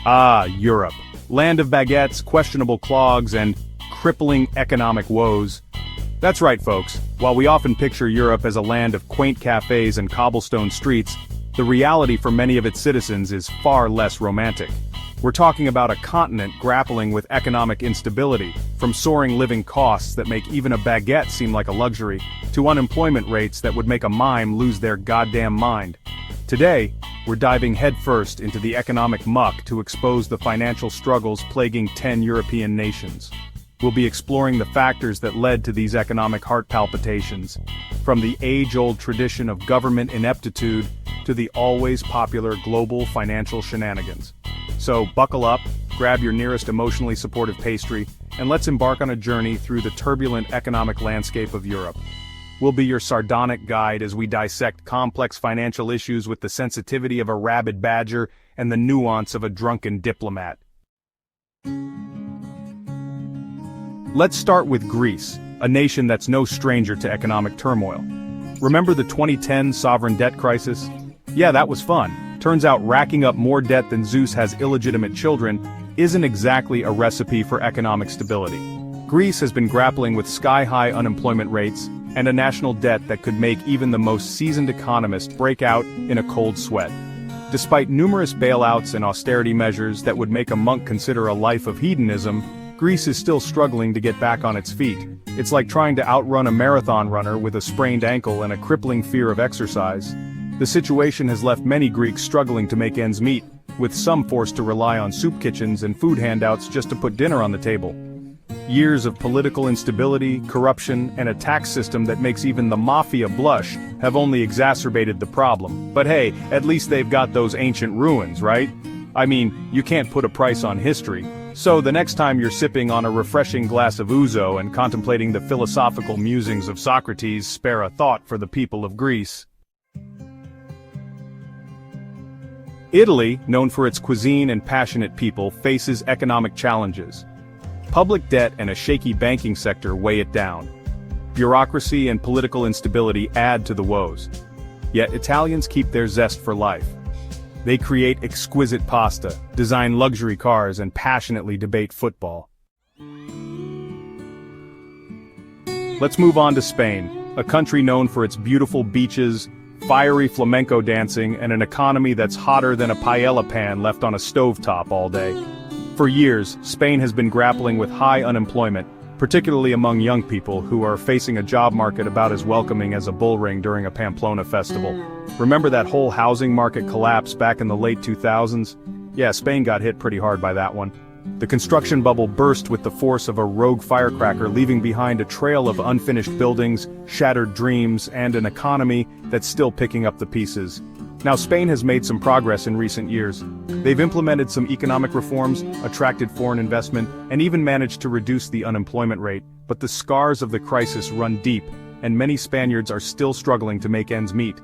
Ah, Europe. Land of baguettes, questionable clogs, and crippling economic woes. That's right, folks. While we often picture Europe as a land of quaint cafes and cobblestone streets, the reality for many of its citizens is far less romantic. We're talking about a continent grappling with economic instability, from soaring living costs that make even a baguette seem like a luxury, to unemployment rates that would make a mime lose their goddamn mind. Today, we're diving headfirst into the economic muck to expose the financial struggles plaguing 10 European nations. We'll be exploring the factors that led to these economic heart palpitations, from the age-old tradition of government ineptitude to the always popular global financial shenanigans. So buckle up, grab your nearest emotionally supportive pastry, and let's embark on a journey through the turbulent economic landscape of Europe. We'll be your sardonic guide as we dissect complex financial issues with the sensitivity of a rabid badger and the nuance of a drunken diplomat. Let's start with Greece, a nation that's no stranger to economic turmoil. Remember the 2010 sovereign debt crisis? Yeah, that was fun. Turns out racking up more debt than Zeus has illegitimate children isn't exactly a recipe for economic stability. Greece has been grappling with sky-high unemployment rates and a national debt that could make even the most seasoned economist break out in a cold sweat. Despite numerous bailouts and austerity measures that would make a monk consider a life of hedonism, Greece is still struggling to get back on its feet. It's like trying to outrun a marathon runner with a sprained ankle and a crippling fear of exercise. The situation has left many Greeks struggling to make ends meet, with some forced to rely on soup kitchens and food handouts just to put dinner on the table. Years of political instability, corruption, and a tax system that makes even the mafia blush have only exacerbated the problem. But hey, at least they've got those ancient ruins, right? I mean, you can't put a price on history. So the next time you're sipping on a refreshing glass of ouzo and contemplating the philosophical musings of Socrates, spare a thought for the people of Greece. Italy, known for its cuisine and passionate people, faces economic challenges. Public debt and a shaky banking sector weigh it down. Bureaucracy and political instability add to the woes. Yet Italians keep their zest for life. They create exquisite pasta, design luxury cars, and passionately debate football. Let's move on to Spain, a country known for its beautiful beaches, fiery flamenco dancing, and an economy that's hotter than a paella pan left on a stovetop all day. For years, Spain has been grappling with high unemployment, particularly among young people who are facing a job market about as welcoming as a bullring during a Pamplona festival. Remember that whole housing market collapse back in the late 2000s? Yeah, Spain got hit pretty hard by that one. The construction bubble burst with the force of a rogue firecracker, leaving behind a trail of unfinished buildings, shattered dreams, and an economy that's still picking up the pieces. Now, Spain has made some progress in recent years. They've implemented some economic reforms, attracted foreign investment, and even managed to reduce the unemployment rate. But the scars of the crisis run deep, and many Spaniards are still struggling to make ends meet.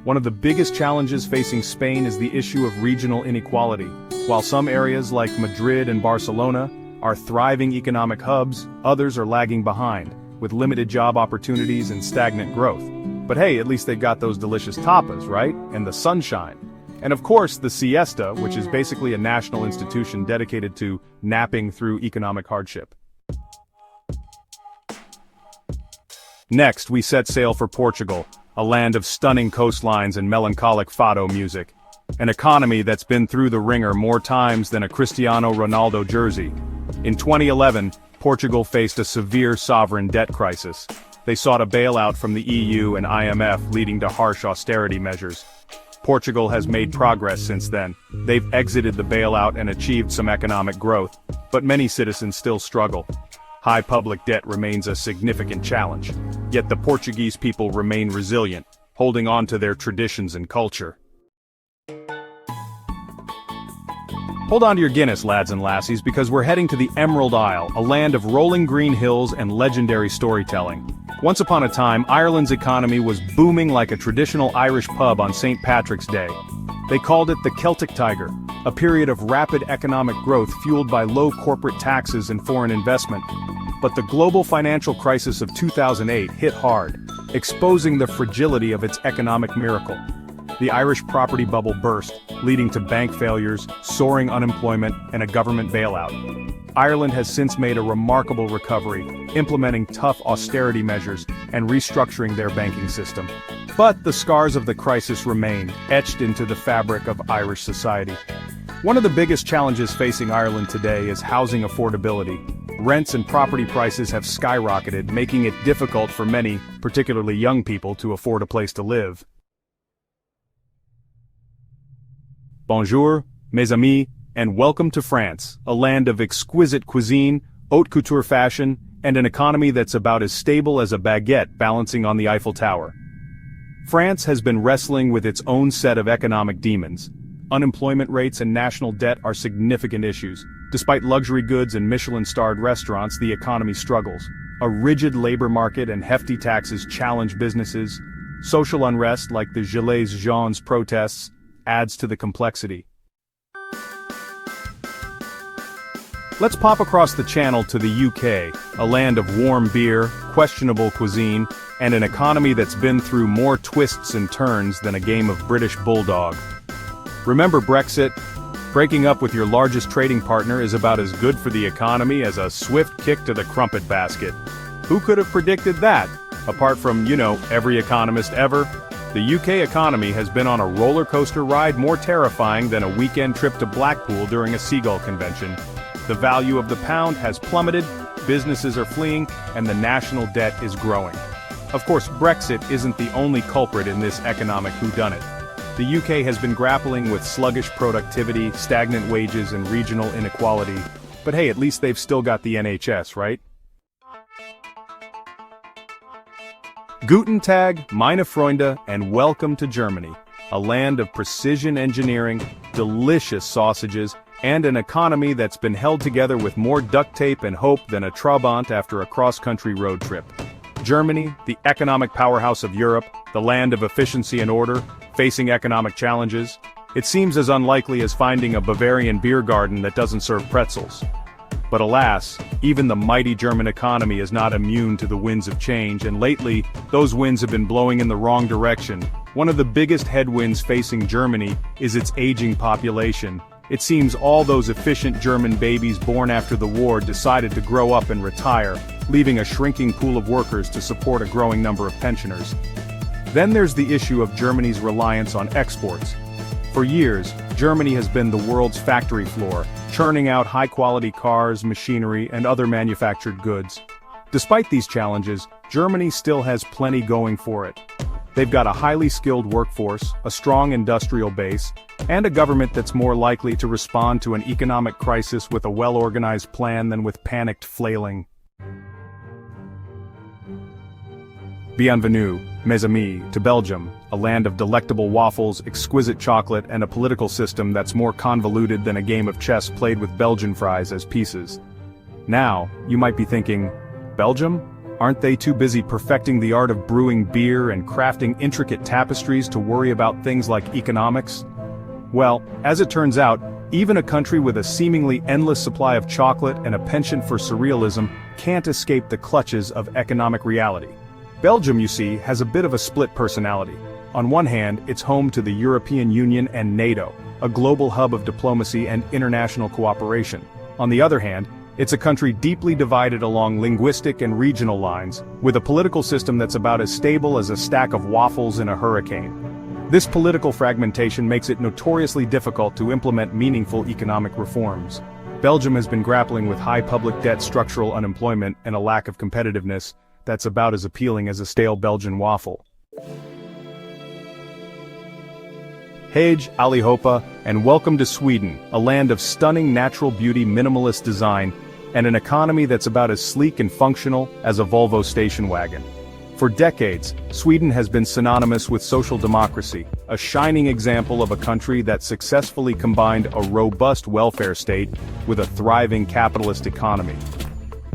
One of the biggest challenges facing Spain is the issue of regional inequality. While some areas like Madrid and Barcelona are thriving economic hubs, others are lagging behind, with limited job opportunities and stagnant growth. But hey, at least they got those delicious tapas, right? And the sunshine. And of course, the siesta, which is basically a national institution dedicated to napping through economic hardship. Next, we set sail for Portugal, a land of stunning coastlines and melancholic fado music. An economy that's been through the ringer more times than a Cristiano Ronaldo jersey. In 2011, Portugal faced a severe sovereign debt crisis. They sought a bailout from the EU and IMF, leading to harsh austerity measures. Portugal has made progress since then. They've exited the bailout and achieved some economic growth, but many citizens still struggle. High public debt remains a significant challenge, yet the Portuguese people remain resilient, holding on to their traditions and culture. Hold on to your Guinness, lads and lassies, because we're heading to the Emerald Isle, a land of rolling green hills and legendary storytelling. Once upon a time, Ireland's economy was booming like a traditional Irish pub on St. Patrick's Day. They called it the Celtic Tiger, a period of rapid economic growth fueled by low corporate taxes and foreign investment. But the global financial crisis of 2008 hit hard, exposing the fragility of its economic miracle. The Irish property bubble burst, leading to bank failures, soaring unemployment, and a government bailout. Ireland has since made a remarkable recovery, implementing tough austerity measures and restructuring their banking system. But the scars of the crisis remain, etched into the fabric of Irish society. One of the biggest challenges facing Ireland today is housing affordability. Rents and property prices have skyrocketed, making it difficult for many, particularly young people, to afford a place to live. Bonjour, mes amis, and welcome to France, a land of exquisite cuisine, haute couture fashion, and an economy that's about as stable as a baguette balancing on the Eiffel Tower. France has been wrestling with its own set of economic demons. Unemployment rates and national debt are significant issues. Despite luxury goods and Michelin-starred restaurants, the economy struggles. A rigid labor market and hefty taxes challenge businesses. Social unrest, like the Gilets jaunes protests, adds to the complexity. Let's pop across the channel to the UK, a land of warm beer, questionable cuisine, and an economy that's been through more twists and turns than a game of British bulldog. Remember Brexit? Breaking up with your largest trading partner is about as good for the economy as a swift kick to the crumpet basket. Who could have predicted that? Apart from, every economist ever, the UK economy has been on a roller coaster ride more terrifying than a weekend trip to Blackpool during a seagull convention. The value of the pound has plummeted, businesses are fleeing, and the national debt is growing. Of course, Brexit isn't the only culprit in this economic whodunit. The UK has been grappling with sluggish productivity, stagnant wages, and regional inequality. But hey, at least they've still got the NHS, right? Guten Tag, meine Freunde, and welcome to Germany, a land of precision engineering, delicious sausages, and an economy that's been held together with more duct tape and hope than a Trabant after a cross-country road trip. Germany, the economic powerhouse of Europe, the land of efficiency and order, facing economic challenges. It seems as unlikely as finding a Bavarian beer garden that doesn't serve pretzels. But alas, even the mighty German economy is not immune to the winds of change, and lately, those winds have been blowing in the wrong direction. One of the biggest headwinds facing Germany is its aging population. It seems all those efficient German babies born after the war decided to grow up and retire, leaving a shrinking pool of workers to support a growing number of pensioners. Then there's the issue of Germany's reliance on exports. For years, Germany has been the world's factory floor, churning out high-quality cars, machinery, and other manufactured goods. Despite these challenges, Germany still has plenty going for it. They've got a highly skilled workforce, a strong industrial base, and a government that's more likely to respond to an economic crisis with a well-organized plan than with panicked flailing. Bienvenue, mes amis, to Belgium, a land of delectable waffles, exquisite chocolate, and a political system that's more convoluted than a game of chess played with Belgian fries as pieces. Now, you might be thinking, Belgium? Aren't they too busy perfecting the art of brewing beer and crafting intricate tapestries to worry about things like economics? Well, as it turns out, even a country with a seemingly endless supply of chocolate and a penchant for surrealism can't escape the clutches of economic reality. Belgium, you see, has a bit of a split personality. On one hand, it's home to the European Union and NATO, a global hub of diplomacy and international cooperation. On the other hand, it's a country deeply divided along linguistic and regional lines, with a political system that's about as stable as a stack of waffles in a hurricane. This political fragmentation makes it notoriously difficult to implement meaningful economic reforms. Belgium has been grappling with high public debt, structural unemployment, and a lack of competitiveness that's about as appealing as a stale Belgian waffle. Hej allihopa, and welcome to Sweden, a land of stunning natural beauty, minimalist design, and an economy that's about as sleek and functional as a Volvo station wagon. For decades, Sweden has been synonymous with social democracy, a shining example of a country that successfully combined a robust welfare state with a thriving capitalist economy.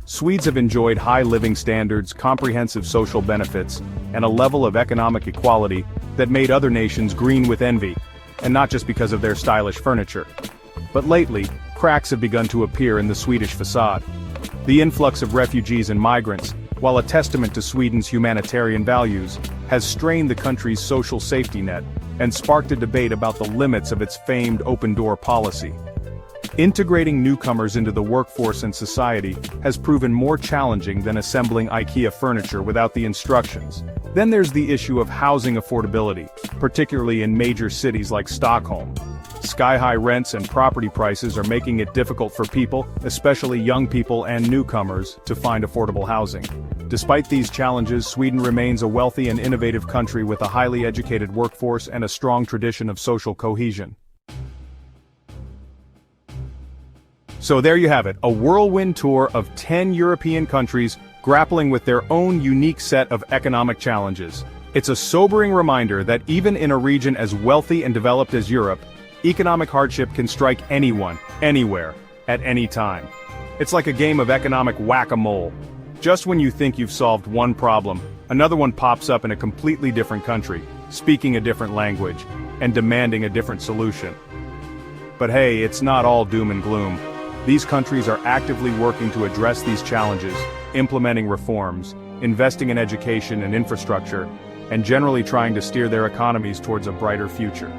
Swedes have enjoyed high living standards, comprehensive social benefits, and a level of economic equality that made other nations green with envy, and not just because of their stylish furniture. But lately, cracks have begun to appear in the Swedish facade. The influx of refugees and migrants, while a testament to Sweden's humanitarian values, has strained the country's social safety net, and sparked a debate about the limits of its famed open-door policy. Integrating newcomers into the workforce and society has proven more challenging than assembling IKEA furniture without the instructions. Then there's the issue of housing affordability, particularly in major cities like Stockholm. Sky-high rents and property prices are making it difficult for people, especially young people and newcomers, to find affordable housing. Despite these challenges, Sweden remains a wealthy and innovative country with a highly educated workforce and a strong tradition of social cohesion. So there you have it, a whirlwind tour of 10 European countries grappling with their own unique set of economic challenges. It's a sobering reminder that even in a region as wealthy and developed as Europe, economic hardship can strike anyone, anywhere, at any time. It's like a game of economic whack-a-mole. Just when you think you've solved one problem, another one pops up in a completely different country, speaking a different language, and demanding a different solution. But hey, it's not all doom and gloom. These countries are actively working to address these challenges, implementing reforms, investing in education and infrastructure, and generally trying to steer their economies towards a brighter future.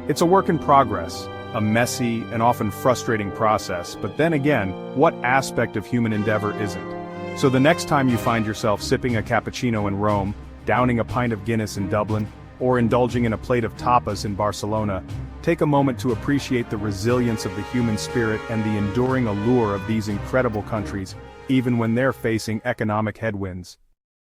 It's a work in progress, a messy and often frustrating process, but then again, what aspect of human endeavor isn't? So the next time you find yourself sipping a cappuccino in Rome, downing a pint of Guinness in Dublin, or indulging in a plate of tapas in Barcelona, take a moment to appreciate the resilience of the human spirit and the enduring allure of these incredible countries, even when they're facing economic headwinds.